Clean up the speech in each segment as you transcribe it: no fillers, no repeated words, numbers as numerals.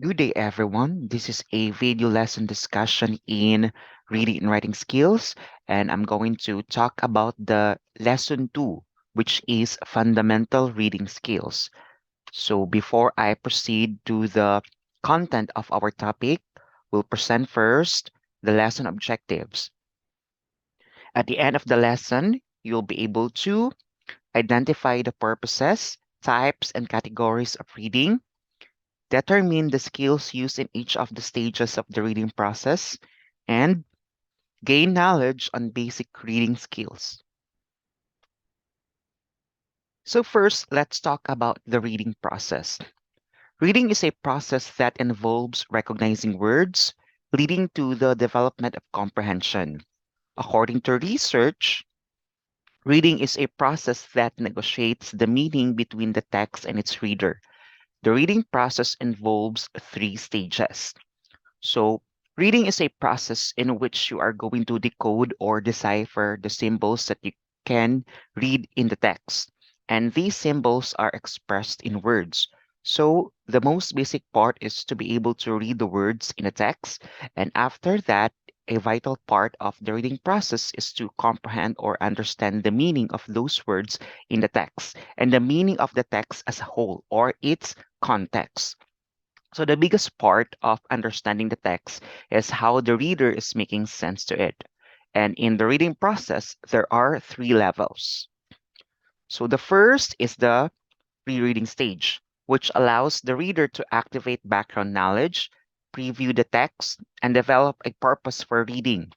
Good day, everyone. This is a video lesson discussion in reading and writing skills, and I'm going to talk about the lesson 2, which is fundamental reading skills. So before I proceed to the content of our topic, we'll present first the lesson objectives. At the end of the lesson, you'll be able to identify the purposes, types, and categories of reading, determine the skills used in each of the stages of the reading process, and gain knowledge on basic reading skills. So first, let's talk about the reading process. Reading is a process that involves recognizing words, leading to the development of comprehension. According to research, reading is a process that negotiates the meaning between the text and its reader. The reading process involves 3 stages. So, reading is a process in which you are going to decode or decipher the symbols that you can read in the text. And these symbols are expressed in words. So, the most basic part is to be able to read the words in a text. And after that, a vital part of the reading process is to comprehend or understand the meaning of those words in the text and the meaning of the text as a whole or its context. So the biggest part of understanding the text is how the reader is making sense to it. And in the reading process, there are 3 levels. So the first is the pre-reading stage, which allows the reader to activate background knowledge, preview the text, and develop a purpose for reading.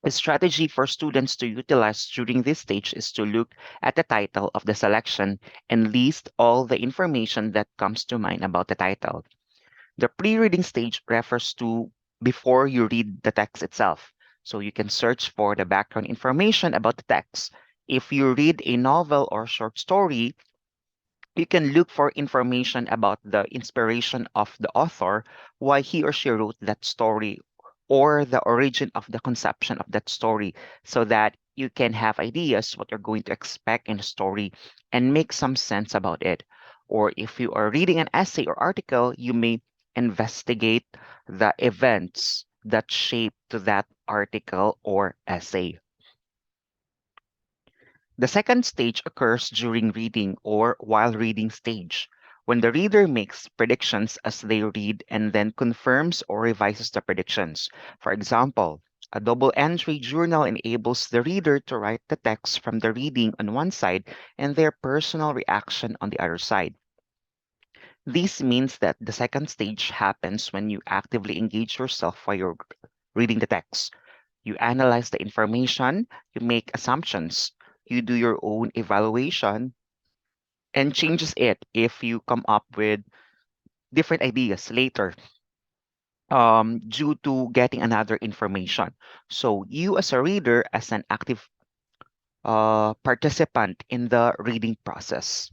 A strategy for students to utilize during this stage is to look at the title of the selection and list all the information that comes to mind about the title. The pre-reading stage refers to before you read the text itself. So you can search for the background information about the text. If you read a novel or short story, you can look for information about the inspiration of the author, why he or she wrote that story, or the origin of the conception of that story, so that you can have ideas what you're going to expect in a story and make some sense about it. Or if you are reading an essay or article, you may investigate the events that shape to that article or essay. The second stage occurs during reading or while reading stage, when the reader makes predictions as they read and then confirms or revises the predictions. For example, a double entry journal enables the reader to write the text from the reading on one side and their personal reaction on the other side. This means that the second stage happens when you actively engage yourself while you're reading the text. You analyze the information, you make assumptions, you do your own evaluation, and changes it if you come up with different ideas later due to getting another information. So you as a reader, as an active participant in the reading process.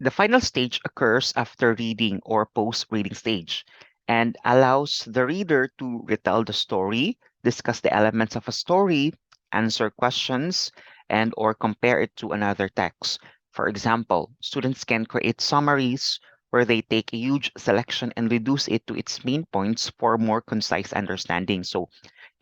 The final stage occurs after reading or post-reading stage and allows the reader to retell the story, discuss the elements of a story, answer questions, and or compare it to another text. For example, students can create summaries where they take a huge selection and reduce it to its main points for more concise understanding. So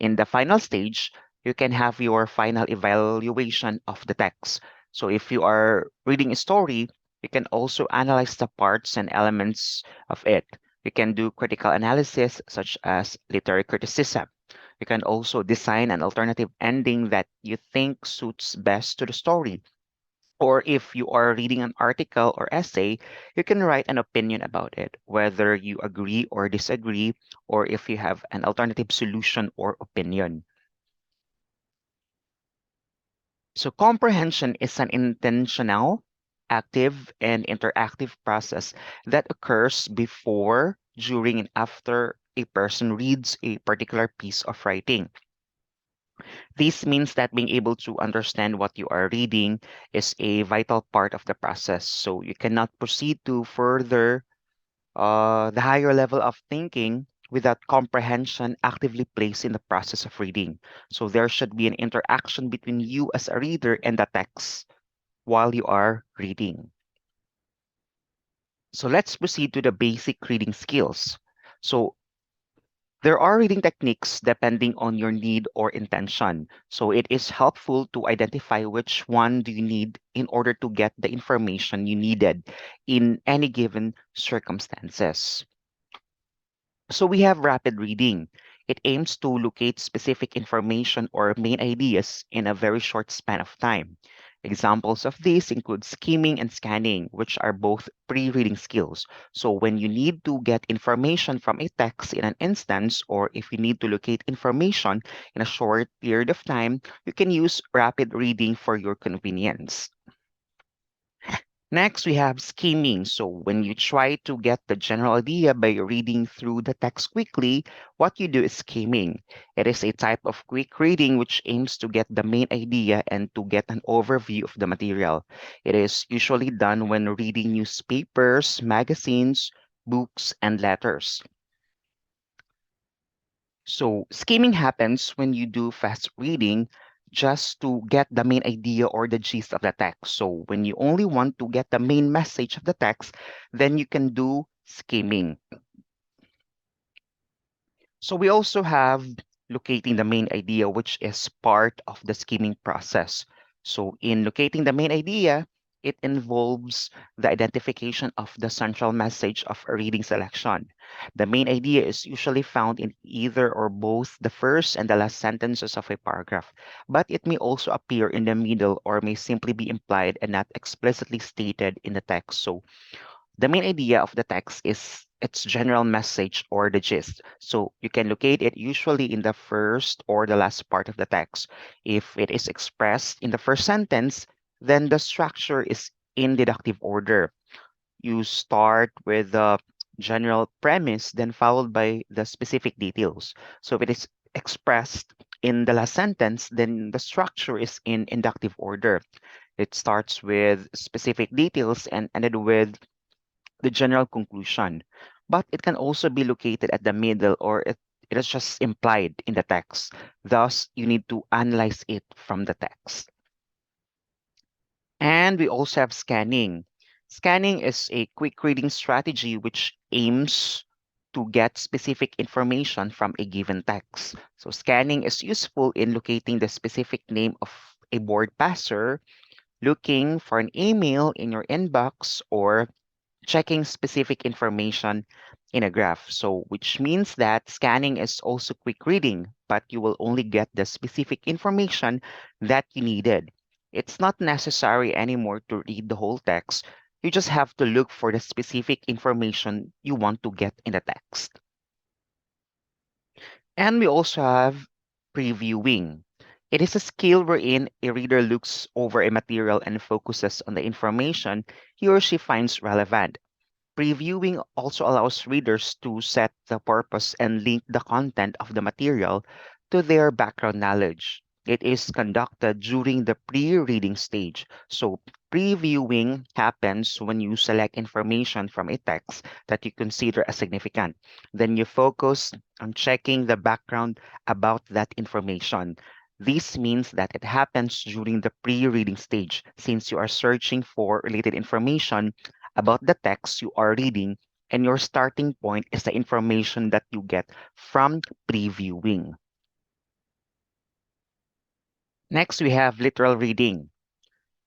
in the final stage, you can have your final evaluation of the text. So if you are reading a story, you can also analyze the parts and elements of it. You can do critical analysis, such as literary criticism. You can also design an alternative ending that you think suits best to the story. Or if you are reading an article or essay, you can write an opinion about it, whether you agree or disagree, or if you have an alternative solution or opinion. So comprehension is an intentional, active, and interactive process that occurs before, during, and after a person reads a particular piece of writing. This means that being able to understand what you are reading is a vital part of the process. So you cannot proceed to further the higher level of thinking without comprehension actively placed in the process of reading. So there should be an interaction between you as a reader and the text while you are reading. So let's proceed to the basic reading skills. So there are reading techniques depending on your need or intention. So it is helpful to identify which one do you need in order to get the information you needed in any given circumstances. So we have rapid reading. It aims to locate specific information or main ideas in a very short span of time. Examples of this include skimming and scanning, which are both pre-reading skills. So when you need to get information from a text in an instance, or if you need to locate information in a short period of time, you can use rapid reading for your convenience. Next, we have skimming. So when you try to get the general idea by reading through the text quickly, what you do is skimming. It is a type of quick reading which aims to get the main idea and to get an overview of the material. It is usually done when reading newspapers, magazines, books, and letters. So skimming happens when you do fast reading just to get the main idea or the gist of the text. So when you only want to get the main message of the text, then you can do skimming. So we also have locating the main idea, which is part of the skimming process. So in locating the main idea, it involves the identification of the central message of a reading selection. The main idea is usually found in either or both the first and the last sentences of a paragraph, but it may also appear in the middle or may simply be implied and not explicitly stated in the text. So the main idea of the text is its general message or the gist. So you can locate it usually in the first or the last part of the text. If it is expressed in the first sentence, then the structure is in deductive order. You start with the general premise, then followed by the specific details. So if it is expressed in the last sentence, then the structure is in inductive order. It starts with specific details and ended with the general conclusion, but it can also be located at the middle or it is just implied in the text. Thus, you need to analyze it from the text. And we also have scanning. Scanning is a quick reading strategy which aims to get specific information from a given text. So scanning is useful in locating the specific name of a board passer, looking for an email in your inbox, or checking specific information in a graph. So, which means that scanning is also quick reading, but you will only get the specific information that you needed. It's not necessary anymore to read the whole text. You just have to look for the specific information you want to get in the text. And we also have previewing. It is a skill wherein a reader looks over a material and focuses on the information he or she finds relevant. Previewing also allows readers to set the purpose and link the content of the material to their background knowledge. It is conducted during the pre-reading stage. So, previewing happens when you select information from a text that you consider as significant. Then you focus on checking the background about that information. This means that it happens during the pre-reading stage since you are searching for related information about the text you are reading, and your starting point is the information that you get from previewing. Next, we have literal reading.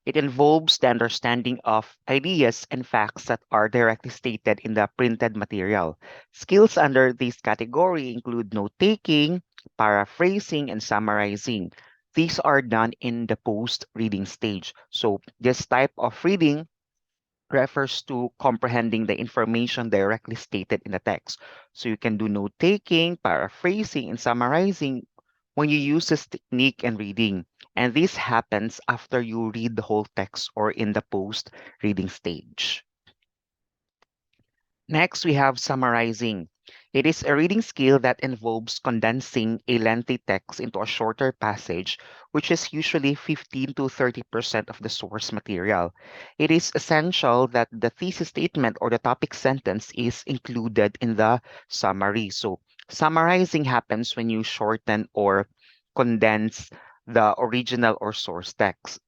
It involves the understanding of ideas and facts that are directly stated in the printed material. Skills under this category include note-taking, paraphrasing, and summarizing. These are done in the post-reading stage. So this type of reading refers to comprehending the information directly stated in the text. So you can do note taking, paraphrasing, and summarizing when you use this technique in reading. And this happens after you read the whole text or in the post reading stage. Next, we have summarizing. It is a reading skill that involves condensing a lengthy text into a shorter passage, which is usually 15 to 30% of the source material. It is essential that the thesis statement or the topic sentence is included in the summary. So, summarizing happens when you shorten or condense the original or source text.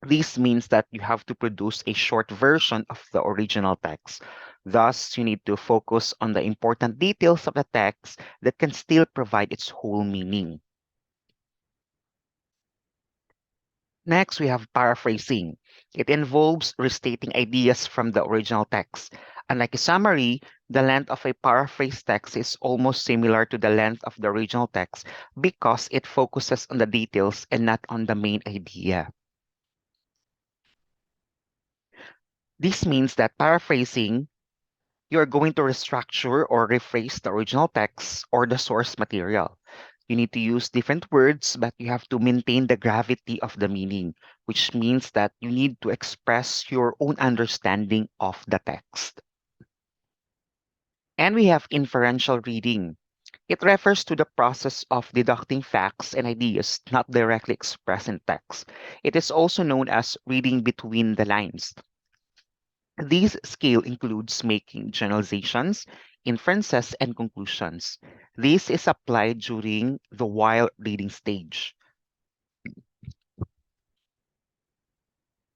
This means that you have to produce a short version of the original text. Thus, you need to focus on the important details of the text that can still provide its whole meaning. Next, we have paraphrasing. It involves restating ideas from the original text. Unlike a summary, the length of a paraphrase text is almost similar to the length of the original text because it focuses on the details and not on the main idea. This means that paraphrasing, you're going to restructure or rephrase the original text or the source material. You need to use different words, but you have to maintain the gravity of the meaning, which means that you need to express your own understanding of the text. And we have inferential reading. It refers to the process of deducting facts and ideas not directly expressed in text. It is also known as reading between the lines. This skill includes making generalizations, inferences, and conclusions. This is applied during the while reading stage.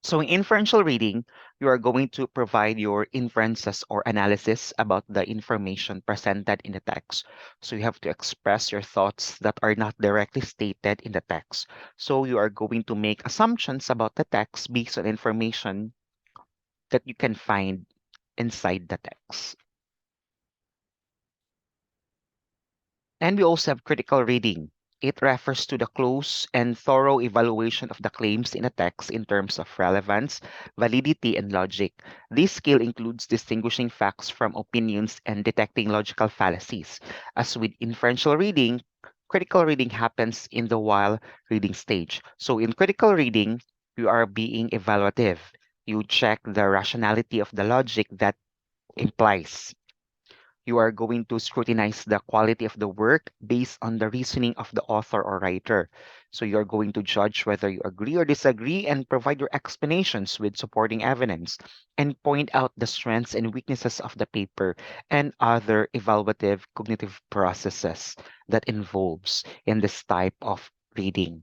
So in inferential reading, you are going to provide your inferences or analysis about the information presented in the text. So you have to express your thoughts that are not directly stated in the text. So you are going to make assumptions about the text based on information that you can find inside the text. And we also have critical reading. It refers to the close and thorough evaluation of the claims in a text in terms of relevance, validity, and logic. This skill includes distinguishing facts from opinions and detecting logical fallacies. As with inferential reading, critical reading happens in the while reading stage. So in critical reading, you are being evaluative. You check the rationality of the logic that implies. You are going to scrutinize the quality of the work based on the reasoning of the author or writer. So you're going to judge whether you agree or disagree and provide your explanations with supporting evidence and point out the strengths and weaknesses of the paper and other evaluative cognitive processes that involves in this type of reading.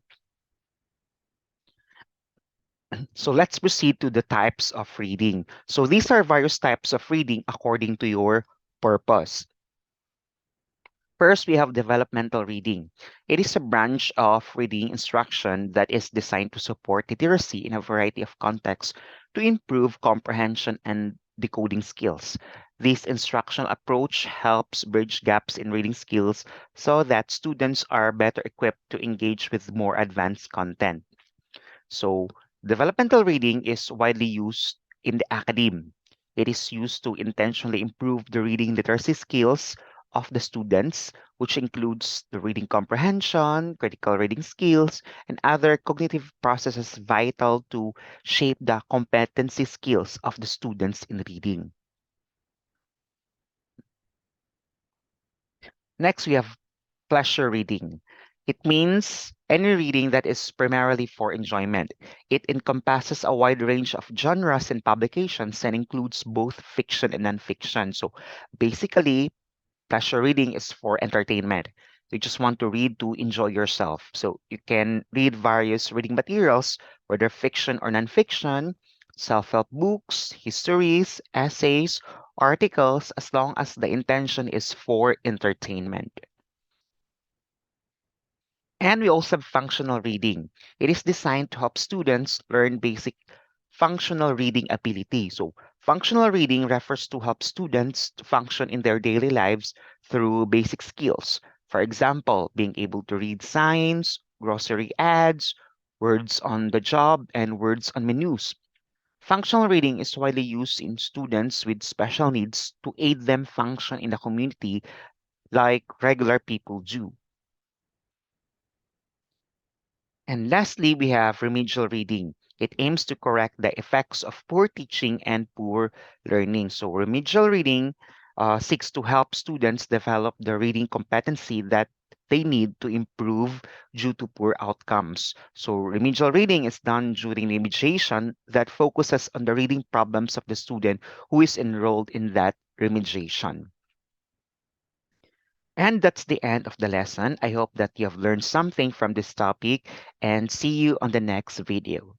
So let's proceed to the types of reading. So these are various types of reading according to your purpose. First, we have developmental reading. It is a branch of reading instruction that is designed to support literacy in a variety of contexts to improve comprehension and decoding skills. This instructional approach helps bridge gaps in reading skills so that students are better equipped to engage with more advanced content. So, developmental reading is widely used in the academe. It is used to intentionally improve the reading literacy skills of the students, which includes the reading comprehension, critical reading skills, and other cognitive processes vital to shape the competency skills of the students in reading. Next, we have pleasure reading. It means any reading that is primarily for enjoyment. It encompasses a wide range of genres and publications and includes both fiction and nonfiction. So basically, pleasure reading is for entertainment. You just want to read to enjoy yourself. So you can read various reading materials, whether fiction or nonfiction, self-help books, histories, essays, articles, as long as the intention is for entertainment. And we also have functional reading. It is designed to help students learn basic functional reading ability. So, functional reading refers to help students to function in their daily lives through basic skills. For example, being able to read signs, grocery ads, words on the job, and words on menus. Functional reading is widely used in students with special needs to aid them function in the community like regular people do. And lastly, we have remedial reading. It aims to correct the effects of poor teaching and poor learning. So, remedial reading seeks to help students develop the reading competency that they need to improve due to poor outcomes. So, remedial reading is done during remediation that focuses on the reading problems of the student who is enrolled in that remediation. And that's the end of the lesson. I hope that you have learned something from this topic and see you on the next video.